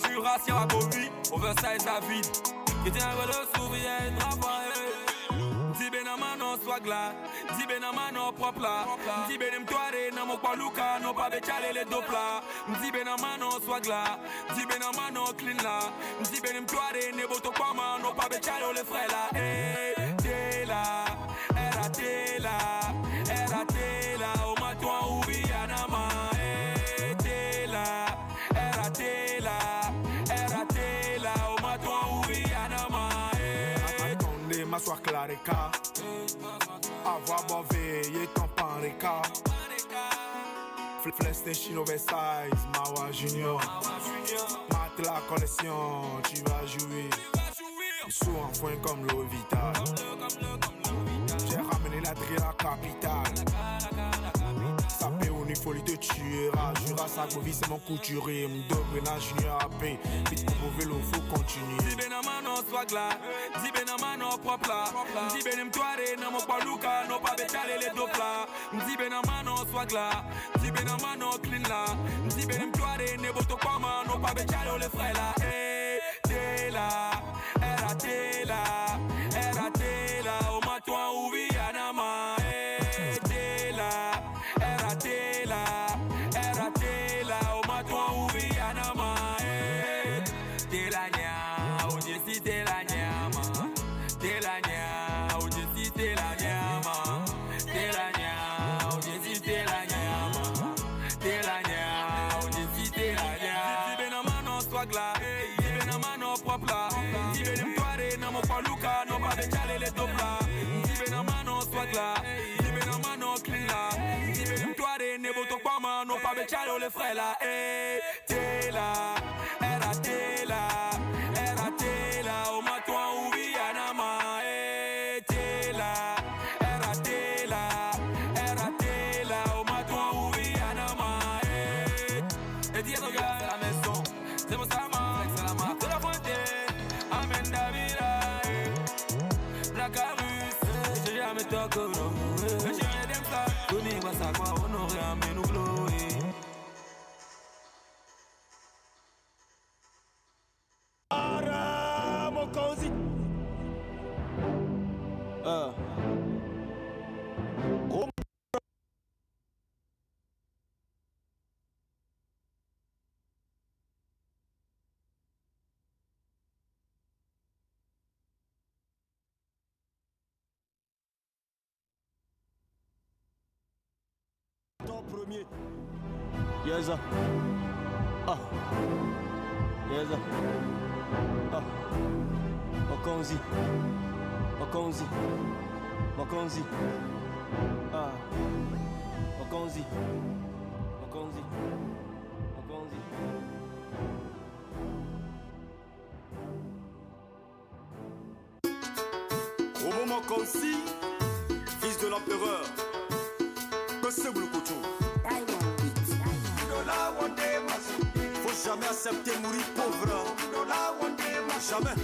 Juration à Bobby, oversize David. Qui tient le souvenir et travailler. Dis ben à manon swag là, dis ben à manon propre là. Dis ben m'toire, n'a mon pas Luca, non pas béchalé les deux plats. Dis ben à manon swag là, dis ben à manon clean là. Dis ben m'toire, ne boto pas man, non pas béchalé les frères là. Hey, t'es là, t'es là, au matin où il y a n'a ma. M'asseoir clarica, avoir bon veillé ton panrica. Fleste chino oversize, Mawa Junior. Mate la collection, tu vas jouer. Sous un foin comme l'eau vitale. J'ai ramené la drille à la capitale. Sapé au il faut lui te tuer. Jura Sagovi, c'est mon couturier. M'dobena Junior à paix. Vite pour vélo, faut continuer. Dibena mano swag la, dibena mano propre la. Dibena mtoare na mo paluka, no pa betale les dopla. Dibena mano swag la, dibena mano clean la. Dibena mtoare ne boto kwama, no pa betale les frères la. Eh, t'es là, era t'es là, era t'es là. O matwa uvi anama. Eh, t'es là, era t'es là, era t'es là. O matwa uvi anama. Eh, t'es la nya, o jesi t'es la nyama. T'es la nya, o jesi t'es la nyama. T'es la nya, o jesi t'es la nyama. T'es la nya, o jesi t'es la nyama. Dibena mano swag la, dibena mano propre la. Dibena mtoare na mo paluka, no pa betale les dopla. Dibena mano swag la, dibena mano clean la. Dibena mtoare ne boto kwama, no pa betale les frères la. Eh, t'es là, era t'es là, era t'es là. O matwa uvi anama. Eh, t'es là, era t'es là, era t'es là. O matwa uvi anama. Et dis aux gars, c'est la maison, c'est mon sama, c'est la marque de la pointe. Amen Davida, Black Arus, j'ai jamais toqué, mais j'ai rien d'aime ça. Tony va ça quoi, honorer à mes nous glower. Ara Mokozi. Ton premier. Yes. Ah. Yes. Ah. Mokonzi. Mokonzi. Mokonzi. Ah. Mokonzi. Mokonzi. Mokonzi. Romo Mokonzi, fils de l'empereur. Que c'est le couteau? Faut jamais accepter mourir pauvre. Jamais.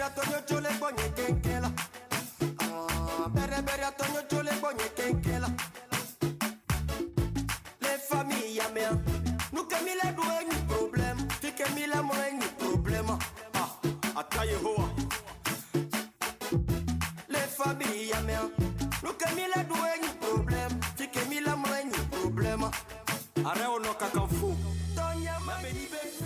Antonio Chole Boñe Kenkela. Bere Antonio Chole Boñe Kenkela. Les familles amères. Nous que mille doué ni problème. Tu que mille moins ni problème. Ah, Ataye Hoa. Les familles amères. Nous que mille doué ni problème. Tu que mille moins ni problème. Arrête on kakanfou. Tonya Mabeni Befi.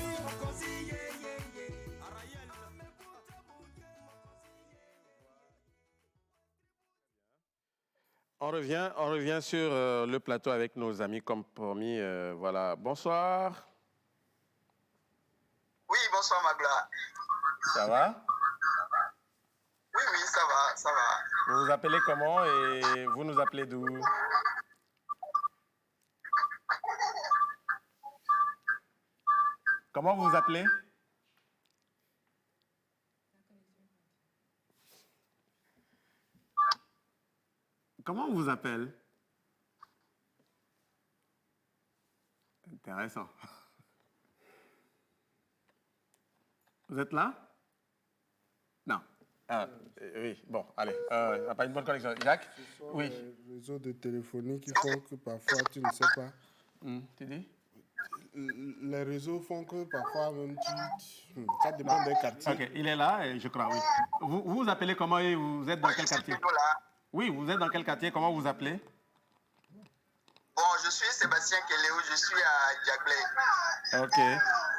On revient sur le plateau avec nos amis comme promis. Voilà. Bonsoir. Oui, bonsoir Magla. Ça va? Oui, ça va, ça va. Vous vous appelez comment et vous nous appelez d'où? Comment vous vous appelez? Comment on vous appelle? Intéressant. Vous êtes là? Non. Ah, oui, bon, allez. On n'a pas une bonne connexion. Jacques? Oui. Les réseaux de téléphonie qui font que parfois tu ne sais pas. Tu dis? Les réseaux font que parfois même ça dépend des quartiers. Ok, il est là, je crois, oui. Vous vous appelez comment et vous êtes dans quel quartier? Oui, vous êtes dans quel quartier? Comment vous appelez? Bon, je suis Sébastien Kéléou, je suis à Diaglé. Ok.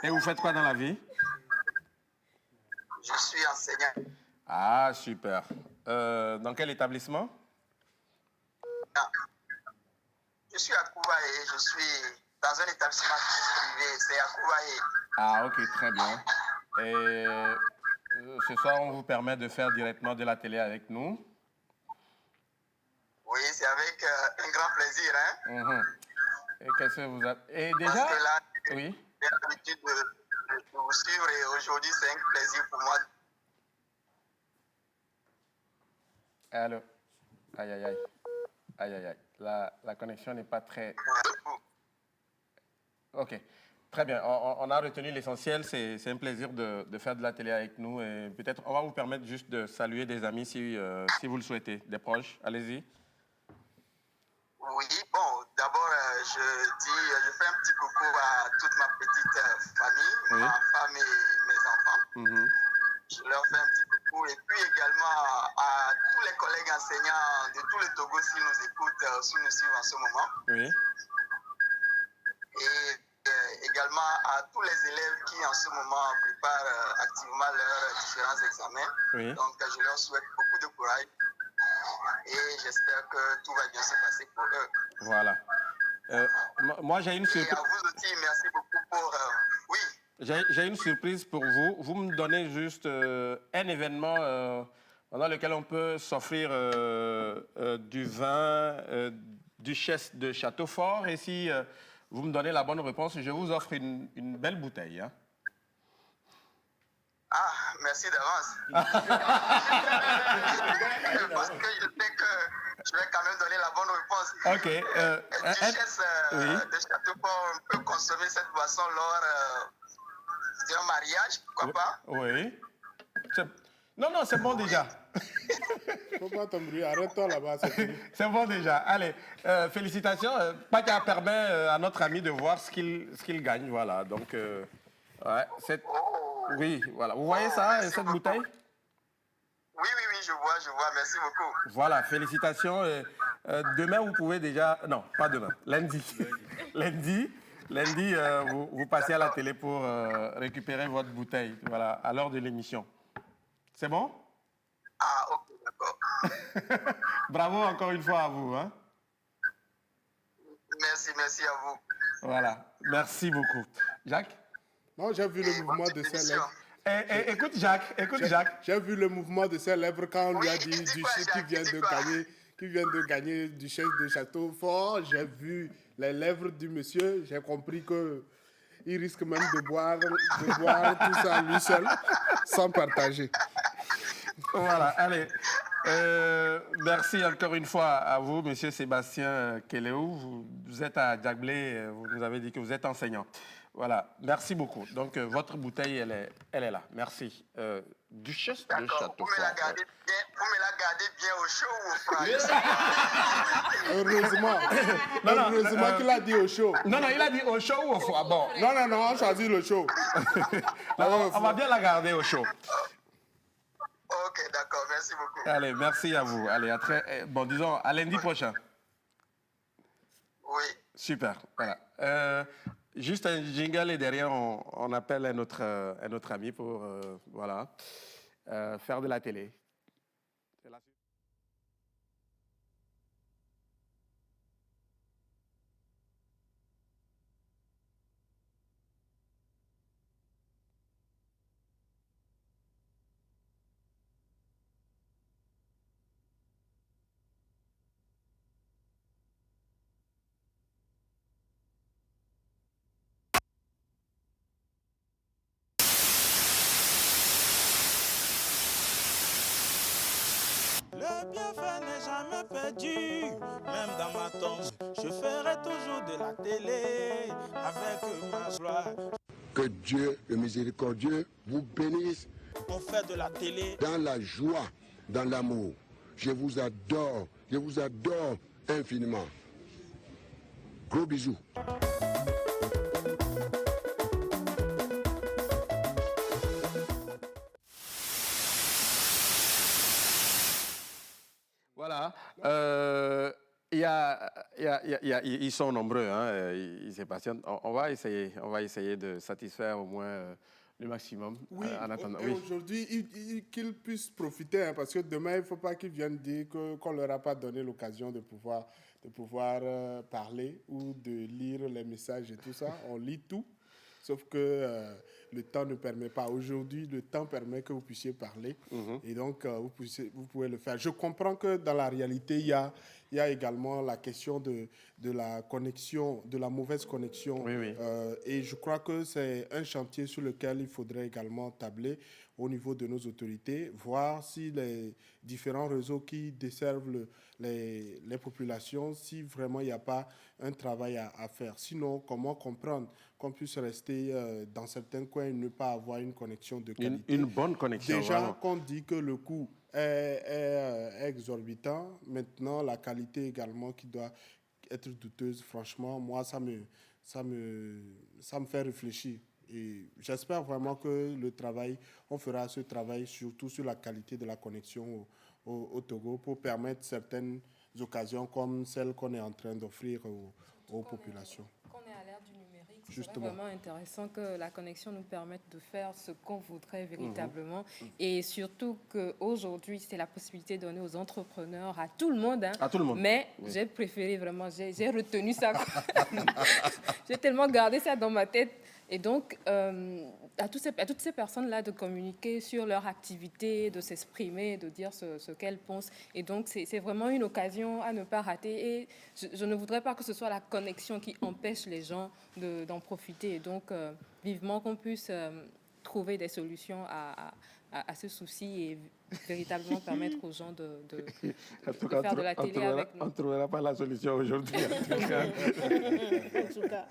Et vous faites quoi dans la vie? Je suis enseignant. Ah, super. Dans quel établissement? Je suis à Kouvaé, je suis dans un établissement privé, c'est à Kouvaé. Ah, ok, très bien. Et ce soir, on vous permet de faire directement de la télé avec nous. Oui, c'est avec un grand plaisir. Hein? Et qu'est-ce que vous avez... Et déjà... Parce que là, oui. j'ai l'habitude de de vous suivre et aujourd'hui, c'est un plaisir pour moi. Allô. Aïe, aïe, aïe. Aïe, aïe, aïe. La connexion n'est pas très... OK. Très bien. On a retenu l'essentiel. C'est un plaisir de faire de la télé avec nous. Et peut-être on va vous permettre juste de saluer des amis si vous le souhaitez, des proches. Allez-y. Oui, bon, d'abord, je fais un petit coucou à toute ma petite famille, Oui. ma femme et mes enfants. Je leur fais un petit coucou. Et puis également à tous les collègues enseignants de tout le Togo s'ils nous écoutent, s'ils nous suivent en ce moment. Oui. Et également à tous les élèves qui en ce moment préparent activement leurs différents examens. Oui. Donc je leur souhaite beaucoup de courage et j'espère que tout va bien se passer pour eux. Voilà. Moi, j'ai une Et surprise. à vous aussi, merci beaucoup pour... oui. J'ai une surprise pour vous. Vous me donnez juste un événement pendant lequel on peut s'offrir du vin, Duchesse de Châteaufort. Et si vous me donnez la bonne réponse, je vous offre une belle bouteille. Hein. Ah, merci d'avance. Parce que je sais que je vais quand même donner la bonne réponse. OK. Duchesse de Châteaufort, on peut consommer cette boisson lors d'un mariage, pourquoi pas? Oui. Non, c'est bon déjà. Faut pas t'embrouiller, arrête-toi là-bas, c'est fini. C'est bon déjà. Allez, félicitations. Paca permet à notre ami de voir ce qu'il gagne. Voilà. Donc, ouais, oui, voilà. Vous voyez ça, cette bouteille? Oui, je vois. Merci beaucoup. Voilà, félicitations. Demain, vous pouvez déjà... Non, pas demain. Lundi. Lundi, vous passez à la télé pour récupérer votre bouteille. Voilà, à l'heure de l'émission. C'est bon? Ah, ok, d'accord. Bravo encore une fois à vous. Hein? Merci à vous. Voilà, merci beaucoup. Jacques? Non, j'ai vu le mouvement de ses lèvres. Écoute Jacques. J'ai vu le mouvement de ses lèvres quand on lui a dit Duchesse qui vient de gagner Duchesse de Châteaufort. J'ai vu les lèvres du monsieur. J'ai compris qu'il risque même de boire tout ça lui seul, sans partager. Voilà, allez. Merci encore une fois à vous, monsieur Sébastien Kéléou. Vous êtes à Diaglé, vous nous avez dit que vous êtes enseignant. Voilà, merci beaucoup. Donc, votre bouteille, elle est là. Merci. Duchesse de Châteaufort. Vous me la gardez bien au chaud ou au froid? Heureusement qu'il a dit au chaud. Non, il a dit au chaud ou au froid. Bon. Non, on choisit le chaud. On va bien la garder au chaud. Ok, d'accord, merci beaucoup. Allez, merci à vous. Allez, disons, à lundi prochain. Oui. Super, voilà. Juste un jingle et derrière, on appelle un autre ami pour faire de la télé. Le bienfait n'est jamais perdu, même dans ma tombe. Je ferai toujours de la télé avec ma joie. Que Dieu, le miséricordieux, vous bénisse. On fait de la télé dans la joie, dans l'amour. Je vous adore infiniment. Gros bisous. Voilà. Ils sont nombreux, hein, Sébastien. On va essayer de satisfaire au moins le maximum. Oui, en attendant. et aujourd'hui, qu'ils puissent profiter, hein, parce que demain, il ne faut pas qu'ils viennent dire qu'on ne leur a pas donné l'occasion de pouvoir parler ou de lire les messages et tout ça. On lit tout. Sauf que le temps ne permet pas. Aujourd'hui, le temps permet que vous puissiez parler. Et donc, vous pouvez le faire. Je comprends que dans la réalité, il y a également la question de la connexion, de la mauvaise connexion. Et je crois que c'est un chantier sur lequel il faudrait également tabler au niveau de nos autorités, voir si les différents réseaux qui desservent les populations, si vraiment il n'y a pas un travail à faire. Sinon, comment comprendre qu'on puisse rester dans certains coins et ne pas avoir une connexion de qualité. Une bonne connexion. Déjà, qu'on dit que le coût est exorbitant, maintenant la qualité également qui doit être douteuse, franchement, moi, ça me fait réfléchir. Et j'espère vraiment que on fera ce travail surtout sur la qualité de la connexion au Togo pour permettre certaines occasions comme celles qu'on est en train d'offrir aux populations. Qu'on est à l'ère du numérique, c'est Justement. vraiment intéressant que la connexion nous permette de faire ce qu'on voudrait véritablement. Et surtout qu'aujourd'hui, c'est la possibilité donnée aux entrepreneurs, à tout le monde. À tout le monde. Mais j'ai préféré vraiment, j'ai retenu ça. J'ai tellement gardé ça dans ma tête. Et donc, à toutes ces personnes-là de communiquer sur leur activité, de s'exprimer, de dire ce qu'elles pensent. Et donc, c'est vraiment une occasion à ne pas rater. Et je ne voudrais pas que ce soit la connexion qui empêche les gens d'en profiter. Et donc, vivement qu'on puisse trouver des solutions à ce souci et véritablement permettre aux gens de faire de la télé avec nous. On ne trouvera pas la solution aujourd'hui. En tout cas.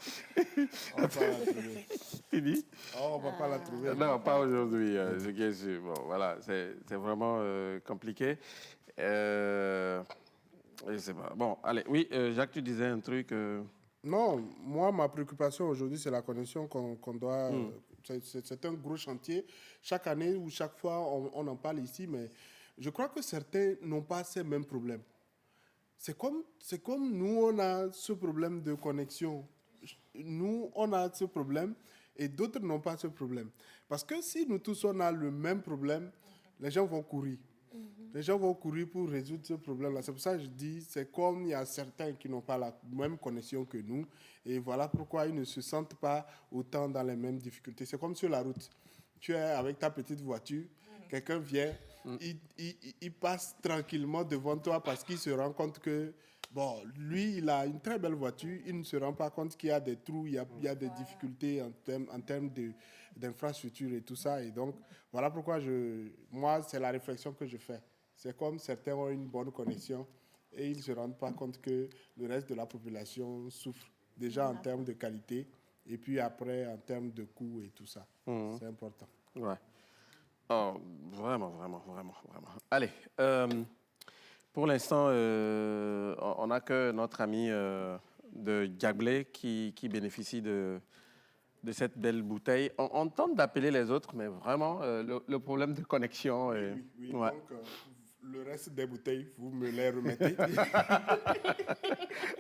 On va pas la trouver. Tu dis? On ne va pas la trouver. Non, pas aujourd'hui. Ce qui est sûr. Bon, voilà, c'est vraiment compliqué. Je sais pas. Bon, allez. Oui, Jacques, tu disais un truc. Non, moi, ma préoccupation aujourd'hui, c'est la connexion qu'on doit... C'est un gros chantier. Chaque année ou chaque fois, on en parle ici, mais je crois que certains n'ont pas ces mêmes problèmes. C'est comme nous, on a ce problème de connexion. Nous, on a ce problème et d'autres n'ont pas ce problème. Parce que si nous tous, on a le même problème, les gens vont courir. Les gens vont courir pour résoudre ce problème-là. C'est pour ça que je dis, c'est comme il y a certains qui n'ont pas la même connexion que nous. Et voilà pourquoi ils ne se sentent pas autant dans les mêmes difficultés. C'est comme sur la route. Tu es avec ta petite voiture, quelqu'un vient, il passe tranquillement devant toi parce qu'il se rend compte que, bon, lui, il a une très belle voiture. Il ne se rend pas compte qu'il y a des trous, il y a des difficultés en termes d'infrastructure et tout ça. Et donc, voilà pourquoi moi, c'est la réflexion que je fais. C'est comme certains ont une bonne connexion et ils ne se rendent pas compte que le reste de la population souffre déjà en termes de qualité et puis après en termes de coûts et tout ça. C'est important. Ouais. Oh, vraiment. Allez, pour l'instant, on n'a que notre ami de Diablé qui bénéficie de cette belle bouteille. On tente d'appeler les autres, mais vraiment, le problème de connexion... Oui. Ouais. Donc, le reste des bouteilles, vous me les remettez.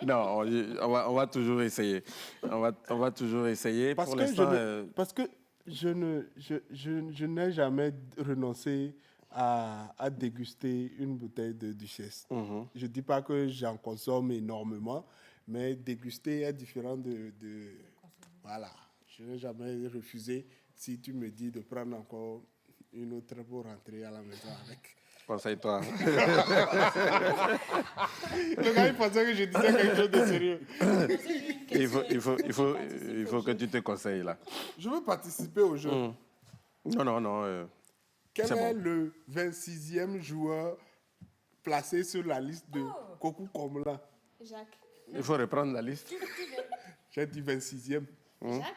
Non, on va toujours essayer. On va toujours essayer. Parce pour que l'instant... parce que je n'ai jamais renoncé à déguster une bouteille de Duchesse. Je ne dis pas que j'en consomme énormément, mais déguster est différent de... Voilà. Je n'ai jamais refusé si tu me dis de prendre encore une autre pour rentrer à la maison avec. Conseille-toi. Le gars, il pensait que je disais quelque chose de sérieux. Il faut que tu te conseilles, là. Je veux participer au jeu. Non. Quel est le 26e joueur placé sur la liste de Kokou Komla? Jacques. Il faut reprendre la liste. J'ai dit 26e. Jacques?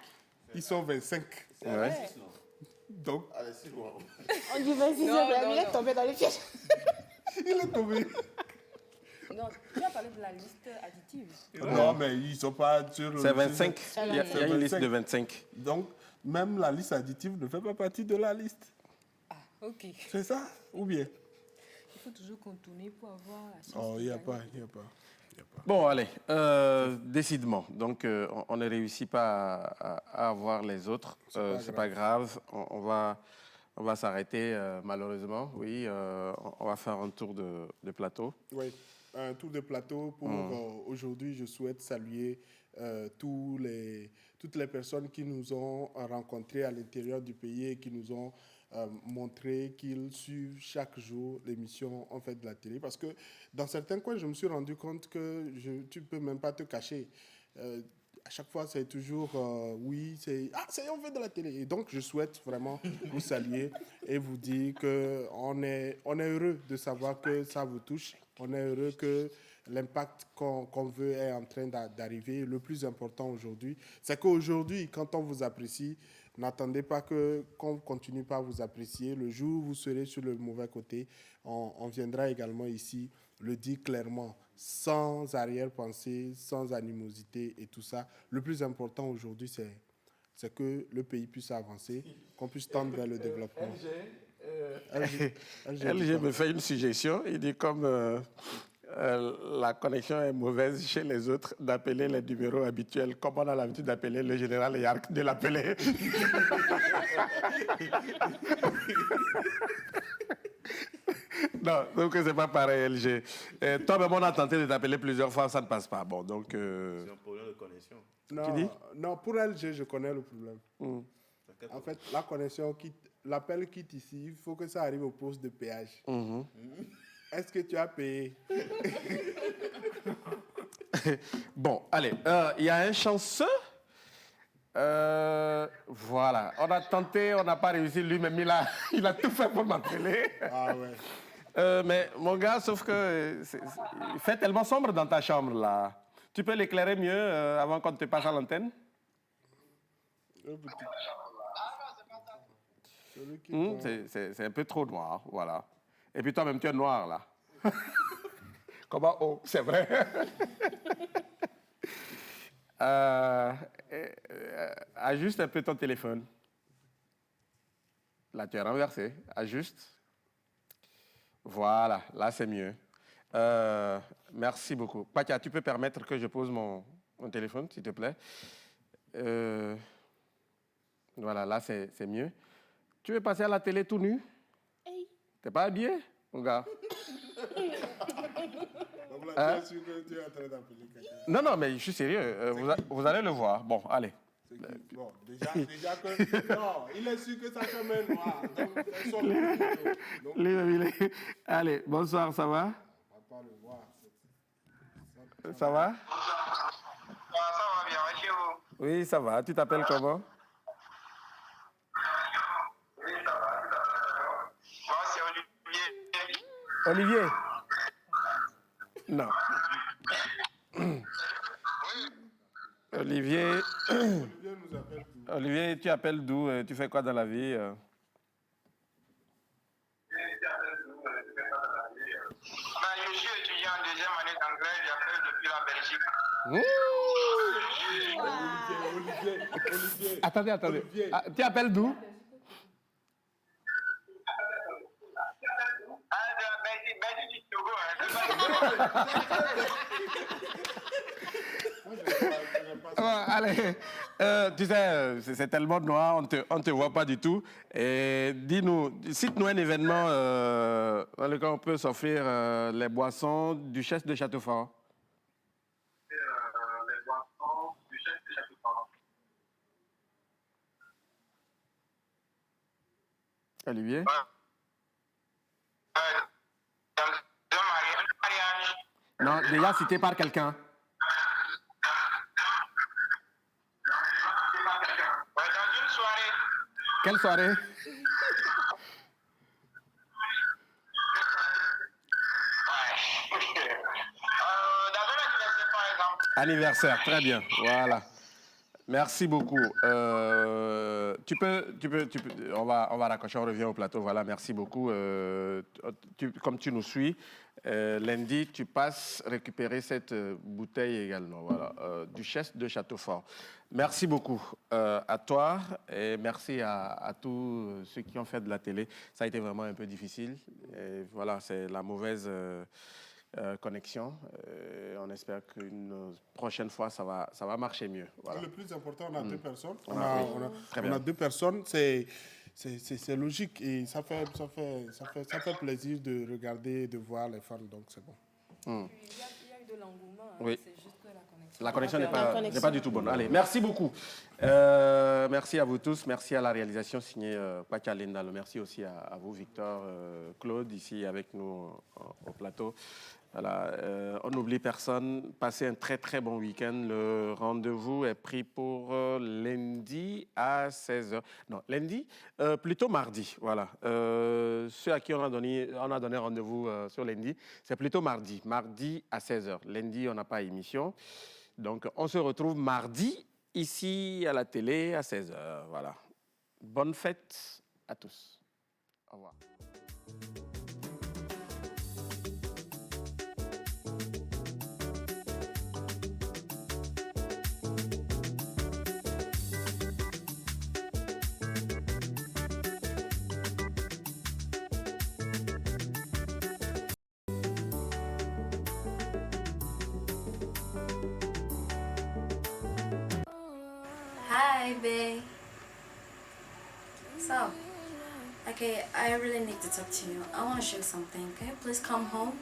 Ils sont 25. Ouais. Donc, On dit 26e, mais il est tombé dans les pièges. il est tombé. Non, tu as parlé de la liste additive. Non, mais ils ne sont pas sur... C'est 25. Il y a une liste de 25. Donc, même la liste additive ne fait pas partie de la liste. Ah, ok. C'est ça? Ou bien? Il faut toujours contourner pour avoir la chance. Oh, il n'y a pas. Bon, allez, décidément. Donc, on ne réussit pas à avoir les autres. C'est pas grave. On va On va s'arrêter, malheureusement. Oui, on va faire un tour de plateau. Oui, un tour de plateau pour aujourd'hui. Je souhaite saluer toutes les personnes qui nous ont rencontrés à l'intérieur du pays et qui nous ont montré qu'ils suivent chaque jour l'émission En fait de la télé. Parce que dans certains coins, je me suis rendu compte que tu ne peux même pas te cacher. À chaque fois, c'est toujours oui, c'est On fait de la télé. Et donc, je souhaite vraiment vous saluer et vous dire qu'on est heureux de savoir que ça vous touche. On est heureux que l'impact qu'on veut est en train d'arriver. Le plus important aujourd'hui, c'est qu'aujourd'hui, quand on vous apprécie, n'attendez pas qu'on ne continue pas à vous apprécier. Le jour où vous serez sur le mauvais côté, on viendra également ici le dire clairement, sans arrière-pensée, sans animosité et tout ça. Le plus important aujourd'hui, c'est que le pays puisse avancer, qu'on puisse tendre vers le développement. LG me fait une suggestion. Il dit comme la connexion est mauvaise chez les autres, d'appeler les numéros habituels, comme on a l'habitude d'appeler le général Yark, de l'appeler. Non, donc c'est pas pareil, LG. Toi-même, on a tenté de t'appeler plusieurs fois, ça ne passe pas. Bon, donc. C'est un problème de connexion. Non, pour LG, je connais le problème. En fait, la connexion, l'appel quitte ici, il faut que ça arrive au poste de péage. Est-ce que tu as payé? Bon, allez, il y a un chanceux. Voilà, on a tenté, on n'a pas réussi lui-même, il a tout fait pour m'appeler. Ah ouais. Mais mon gars, sauf que il fait tellement sombre dans ta chambre là. Tu peux l'éclairer mieux avant qu'on te passe à l'antenne? C'est un peu trop noir, voilà. Et puis toi-même, tu es noir là. Comment? Oh, c'est vrai. Ajuste un peu ton téléphone. Là, tu es renversé. Ajuste. Voilà, là, c'est mieux. Merci beaucoup. Patia, tu peux permettre que je pose mon téléphone, s'il te plaît? Voilà, là, c'est mieux. Tu veux passer à la télé tout nu? T'es pas habillé, mon gars? Donc là, tu es sûr que tu es en train d'appeler quelqu'un? Non, mais je suis sérieux. Vous allez le voir. Bon, allez. Bon, déjà que... Non, il est sûr que sa chambre est noire. Donc, Allez, bonsoir, ça va? On va pas le voir. Ça va? Ça va bien, chez vous? Oui, ça va. Tu t'appelles comment? Oui, ça va. Moi, c'est Olivier. Olivier? Non. Olivier, Olivier, tu appelles d'où? Tu fais quoi dans la vie? Je suis étudiant en deuxième année d'anglais, j'appelle depuis la Belgique. Olivier. Attendez. Ah, tu appelles d'où? De la Belgique du Togo. Allez, tu sais, c'est tellement noir, on te voit pas du tout. Et dis-nous, cite-nous un événement dans lequel on peut s'offrir les boissons Duchesse de Châteaufort. Les boissons Duchesse de Châteaufort. Olivier? Non, déjà cité par quelqu'un. Quelle soirée? Anniversaire, très bien, voilà. Merci beaucoup. Tu peux, on va raccrocher, on revient au plateau. Voilà, merci beaucoup. Comme tu nous suis, lundi, tu passes récupérer cette bouteille également. Voilà, Duchesse de Châteaufort. Merci beaucoup à toi et merci à tous ceux qui ont fait de la télé. Ça a été vraiment un peu difficile. Et voilà, c'est la mauvaise connexion. On espère qu'une prochaine fois, ça va marcher mieux. Voilà. Le plus important, on a deux personnes. On a deux personnes. c'est logique et ça fait plaisir de regarder, de voir les fans, donc c'est bon. Il y a eu de l'engouement, oui. c'est juste que la connexion. La connexion n'est pas du tout bonne. Allez, merci beaucoup. Merci à vous tous. Merci à la réalisation signée Pacha Lindalo. Merci aussi à vous, Victor, Claude, ici avec nous au plateau. Voilà, on n'oublie personne. Passez un très, très bon week-end. Le rendez-vous est pris pour lundi à 16h. Non, lundi, plutôt mardi. Voilà. Ceux à qui on a donné rendez-vous sur lundi, c'est plutôt mardi. Mardi à 16h. Lundi, on n'a pas émission. Donc, on se retrouve mardi, ici à la télé, à 16h. Voilà. Bonne fête à tous. Au revoir. Hi, babe. So, okay, I really need to talk to you. I want to share something. Can you please come home?